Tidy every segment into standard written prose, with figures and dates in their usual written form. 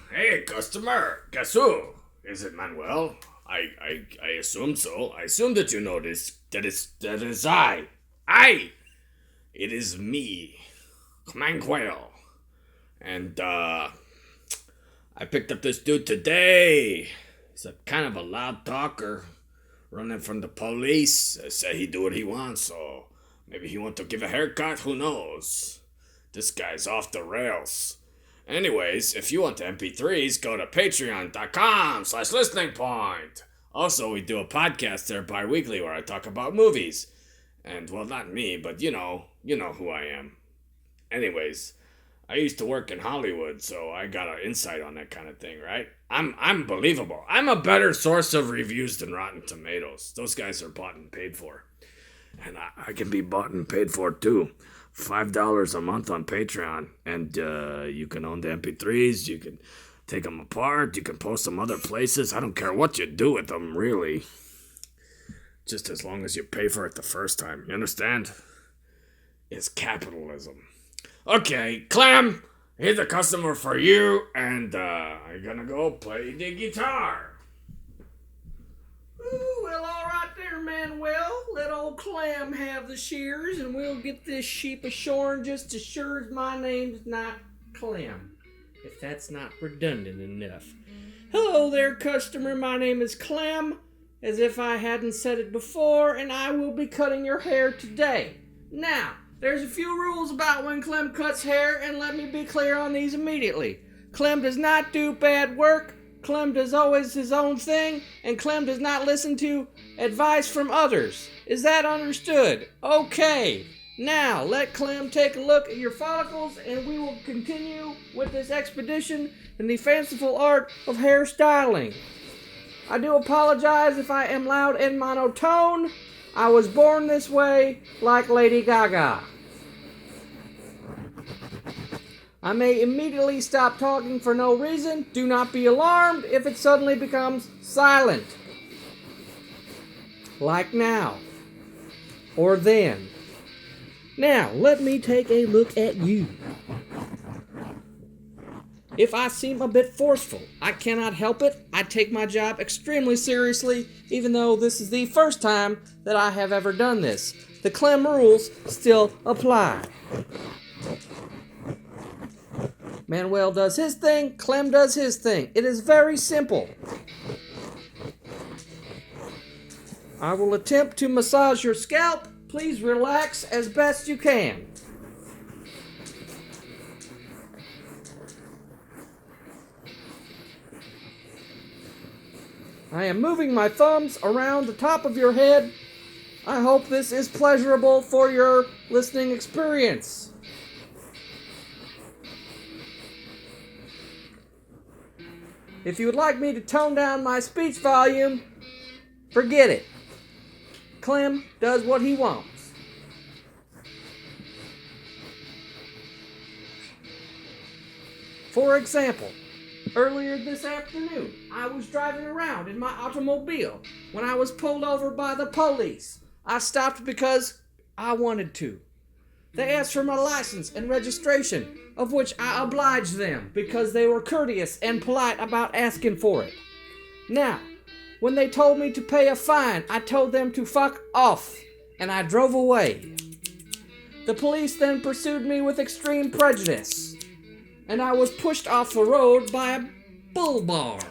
Hey, customer, guess who? Is it Manuel? I assume so. I assume that you know this. That is I. It is me, Manuel. And, I picked up this dude today. He's a kind of a loud talker, running from the police. Say he do what he wants, so maybe he want to give a haircut, who knows? This guy's off the rails. Anyways, if you want the MP3s, go to patreon.com/listeningpoint. Also, we do a podcast there bi-weekly where I talk about movies. And, well, not me, but you know who I am. Anyways, I used to work in Hollywood, so I got an insight on that kind of thing, right? I'm believable. I'm a better source of reviews than Rotten Tomatoes. Those guys are bought and paid for. And I can be bought and paid for, too. $5 a month on Patreon. And you can own the MP3s. You can take them apart. You can post them other places. I don't care what you do with them, really. Just as long as you pay for it the first time. You understand? It's capitalism. Okay, Clem, here's a customer for you, and I'm gonna go play the guitar. Ooh, well, all right there, Manuel. Let old Clem have the shears, and we'll get this sheep a-shoring just as sure as my name's not Clem, if that's not redundant enough. Hello there, customer. My name is Clem, as if I hadn't said it before, and I will be cutting your hair today. Now, there's a few rules about when Clem cuts hair, and let me be clear on these immediately. Clem does not do bad work, Clem does always his own thing, and Clem does not listen to advice from others. Is that understood? Okay. Now, let Clem take a look at your follicles, and we will continue with this expedition in the fanciful art of hairstyling. I do apologize if I am loud and monotone. I was born this way, like Lady Gaga. I may immediately stop talking for no reason. Do not be alarmed if it suddenly becomes silent. Like now. Or then. Now, let me take a look at you. If I seem a bit forceful, I cannot help it. I take my job extremely seriously, even though this is the first time that I have ever done this. The Clem rules still apply. Manuel does his thing, Clem does his thing. It is very simple. I will attempt to massage your scalp. Please relax as best you can. I am moving my thumbs around the top of your head. I hope this is pleasurable for your listening experience. If you would like me to tone down my speech volume, forget it. Clem does what he wants. For example, earlier this afternoon, I was driving around in my automobile when I was pulled over by the police. I stopped because I wanted to. They asked for my license and registration, of which I obliged them because they were courteous and polite about asking for it. Now, when they told me to pay a fine, I told them to fuck off, and I drove away. The police then pursued me with extreme prejudice, and I was pushed off the road by a bull bar.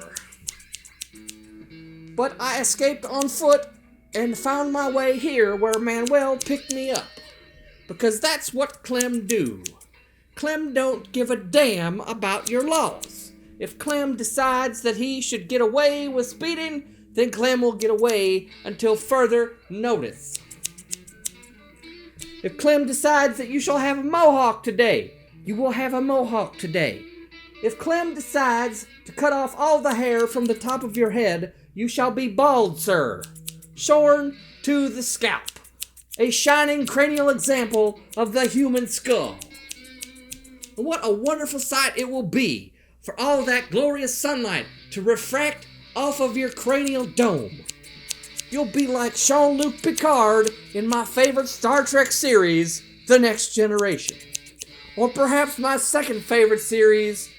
But I escaped on foot and found my way here where Manuel picked me up. Because that's what Clem do. Clem don't give a damn about your laws. If Clem decides that he should get away with speeding, then Clem will get away until further notice. If Clem decides that you shall have a mohawk today, you will have a mohawk today. If Clem decides to cut off all the hair from the top of your head, you shall be bald, sir. Shorn to the scalp. A shining cranial example of the human skull. And what a wonderful sight it will be for all that glorious sunlight to refract off of your cranial dome. you'll be like Jean-Luc Picard in my favorite Star Trek series, The Next Generation. Or perhaps my second favorite series,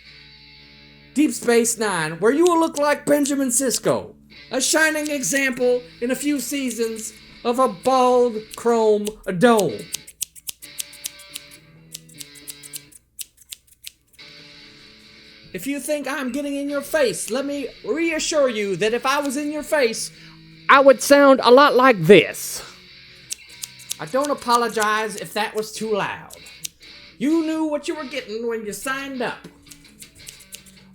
Deep Space Nine, where you will look like Benjamin Sisko, a shining example in a few seasons of a bald chrome dome. If you think I'm getting in your face, let me reassure you that if I was in your face, I would sound a lot like this. I don't apologize if that was too loud. You knew what you were getting when you signed up.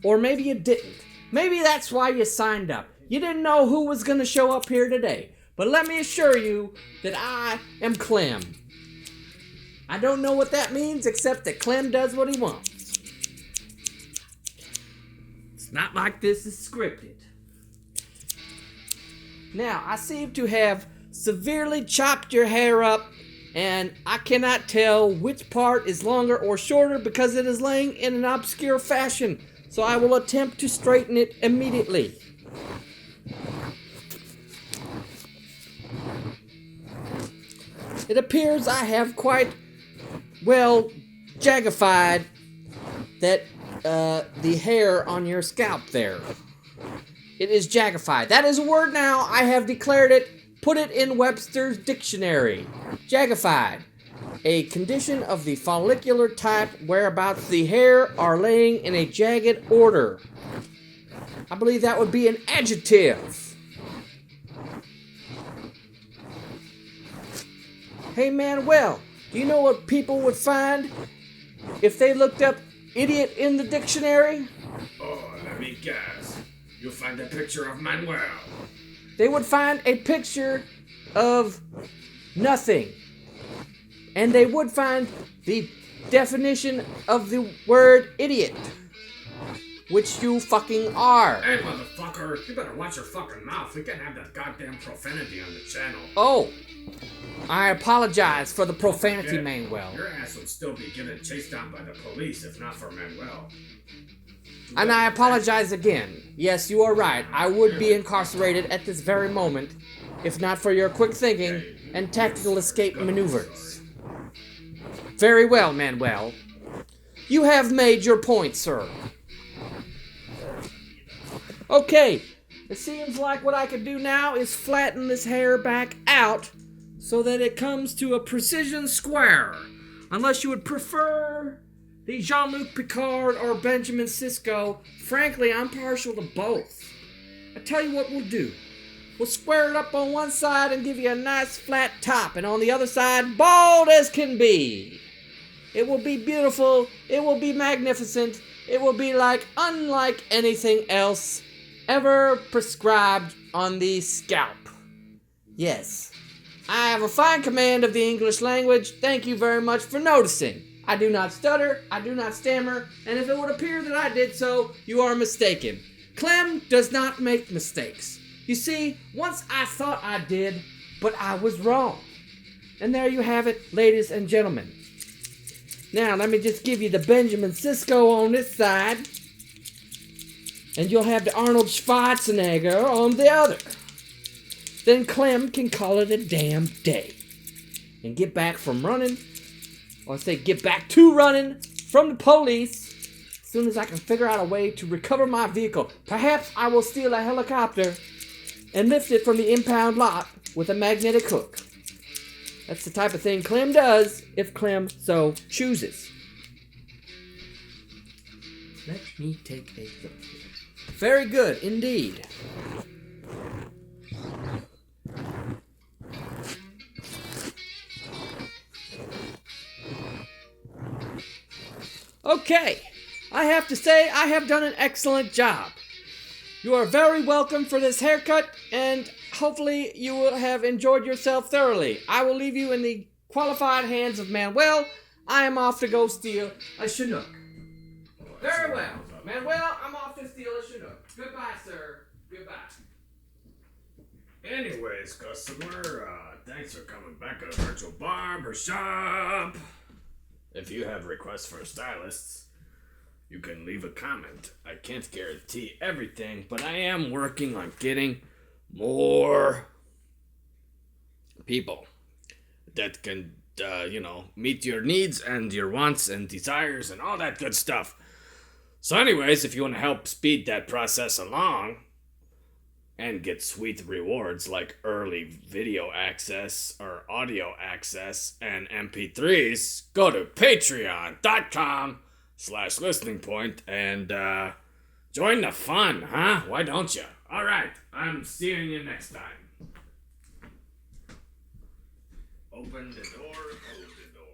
Or maybe you didn't. Maybe that's why you signed up. You didn't know who was going to show up here today. But let me assure you that I am Clem. I don't know what that means except that Clem does what he wants. It's not like this is scripted. Now, I seem to have severely chopped your hair up, and I cannot tell which part is longer or shorter because it is laying in an obscure fashion. So I will attempt to straighten it immediately. It appears I have quite well jagified that the hair on your scalp there. It is jagified. That is a word now. I have declared it. Put it in Webster's dictionary. Jagified. A condition of the follicular type whereabouts the hair are laying in a jagged order. I believe that would be an adjective. Hey Manuel, do you know what people would find if they looked up idiot in the dictionary? Oh, let me guess. You'll find a picture of Manuel. They would find a picture of nothing. And they would find the definition of the word idiot. Which you fucking are. Hey, motherfucker, you better watch your fucking mouth. We can't have that goddamn profanity on the channel. Oh, I apologize for the profanity, Manuel. Your ass would still be getting chased down by the police if not for Manuel. And I apologize again. Yes, you are right. I would be incarcerated at this very moment if not for your quick thinking and tactical escape maneuvers. Very well, Manuel. You have made your point, sir. Okay, it seems like what I could do now is flatten this hair back out so that it comes to a precision square. Unless you would prefer the Jean-Luc Picard or Benjamin Sisko. Frankly, I'm partial to both. I tell you what we'll do. We'll square it up on one side and give you a nice flat top, and on the other side, bald as can be. It will be beautiful. It will be magnificent. It will be unlike anything else ever prescribed on the scalp. Yes, I have a fine command of the English language. Thank you very much for noticing. I do not stutter, I do not stammer, and if it would appear that I did so, you are mistaken. Clem does not make mistakes. You see, once I thought I did, but I was wrong. And there you have it, ladies and gentlemen. Now, let me just give you the Benjamin Sisko on this side, and you'll have the Arnold Schwarzenegger on the other. Then Clem can call it a damn day and get back from running, or say get back to running from the police as soon as I can figure out a way to recover my vehicle. Perhaps I will steal a helicopter and lift it from the impound lot with a magnetic hook. That's the type of thing Clem does if Clem so chooses. Let me take a look here. Very good indeed. Okay, I have to say I have done an excellent job. You are very welcome for this haircut, and hopefully you will have enjoyed yourself thoroughly. I will leave you in the qualified hands of Manuel. I am off to go steal a Chinook. Very well. Manuel, I'm off to steal a Chinook. Goodbye, sir. Goodbye. Anyways, customer, thanks for coming back to the virtual barber shop. If you have requests for stylists, you can leave a comment. I can't guarantee everything, but I am working on getting more people that can, meet your needs and your wants and desires and all that good stuff. So, anyways, if you want to help speed that process along and get sweet rewards like early video access or audio access and MP3s, go to patreon.com/listeningpoint and join the fun, huh? Why don't you? All right, I'm seeing you next time. Open the door, close the door.